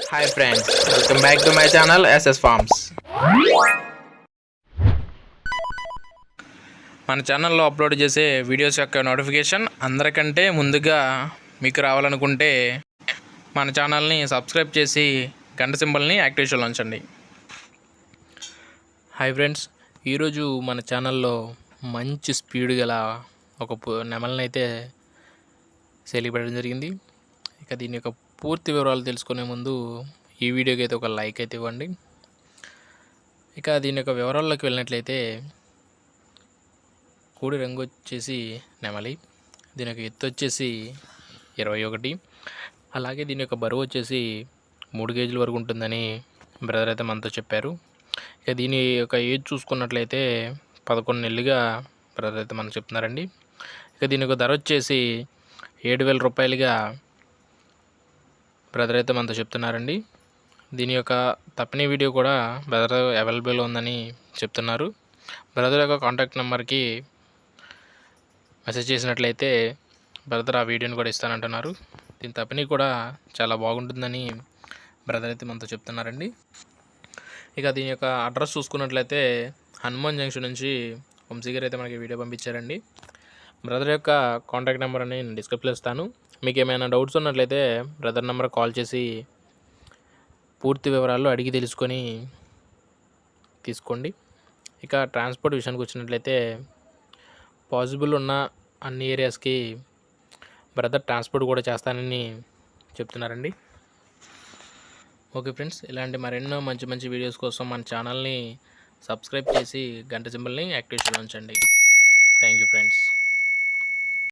Hi friends, welcome back to my channel SS Farms. మన ఛానల్లో upload చేసే videos యొక్క నోటిఫికేషన్ అందరికంటే ముందుగా మీకు రావాలనుకుంటే మన ఛానల్ని సబ్స్క్రైబ్ చేసి గంట సింబల్ని యాక్టివేషన్లో ఉంచండి. హాయ్ ఫ్రెండ్స్, ఈరోజు మన ఛానల్లో మంచి స్పీడ్ గల ఒక నెమలిని అయితే సేల్కి పెట్టడం జరిగింది. ఇక దీని యొక్క పూర్తి వివరాలు తెలుసుకునే ముందు ఈ వీడియోకి అయితే ఒక లైక్ అయితే ఇవ్వండి. ఇక దీని యొక్క వివరాల్లోకి వెళ్ళినట్లయితే కోడి రంగు వచ్చేసి నెమలి, దీని యొక్క ఎత్తు వచ్చేసి 21, అలాగే దీని యొక్క బరువు వచ్చేసి 3 కేజీల వరకు ఉంటుందని బ్రదర్ అయితే మనతో చెప్పారు. ఇక దీని యొక్క ఏజ్ చూసుకున్నట్లయితే 11 నెలలుగా బ్రదర్ అయితే మనకు చెప్తున్నారండి. ఇక దీని యొక్క ధర వచ్చేసి 7,000 రూపాయలుగా బ్రదర్ అయితే మనతో చెప్తున్నారండి. దీని యొక్క తప్పని వీడియో కూడా బ్రదర్ అవైలబుల్ ఉందని చెప్తున్నారు. బ్రదర్ యొక్క కాంటాక్ట్ నెంబర్కి మెసేజ్ చేసినట్లయితే బ్రదర్ ఆ వీడియోని కూడా ఇస్తానంటున్నారు. దీని తప్పని కూడా చాలా బాగుంటుందని బ్రదర్ అయితే మనతో చెప్తున్నారండి. ఇక దీని యొక్క అడ్రస్ చూసుకున్నట్లయితే హనుమాన్ జంక్షన్ నుంచి వంశీ గారు అయితే మనకి వీడియో పంపించారండి. బ్రదర్ యొక్క కాంటాక్ట్ నెంబర్ అని నేను డిస్క్రిప్షన్లో ఇస్తాను. మీకు ఏమైనా డౌట్స్ ఉన్నట్లయితే బ్రదర్ నెంబర్ కాల్ చేసి పూర్తి వివరాలు అడిగి తెలుసుకొని తీసుకోండి. ఇక ట్రాన్స్పోర్ట్ విషయానికి వచ్చినట్లయితే పాసిబుల్ ఉన్న అన్ని ఏరియాస్కి బ్రదర్ ట్రాన్స్పోర్ట్ కూడా చేస్తానని చెప్తున్నారండి. ఓకే ఫ్రెండ్స్, ఇలాంటి మరెన్నో మంచి మంచి వీడియోస్ కోసం మన ఛానల్ని సబ్స్క్రైబ్ చేసి గంట సింబల్ని యాక్టివేషన్లో ఉంచండి. Thank you friends.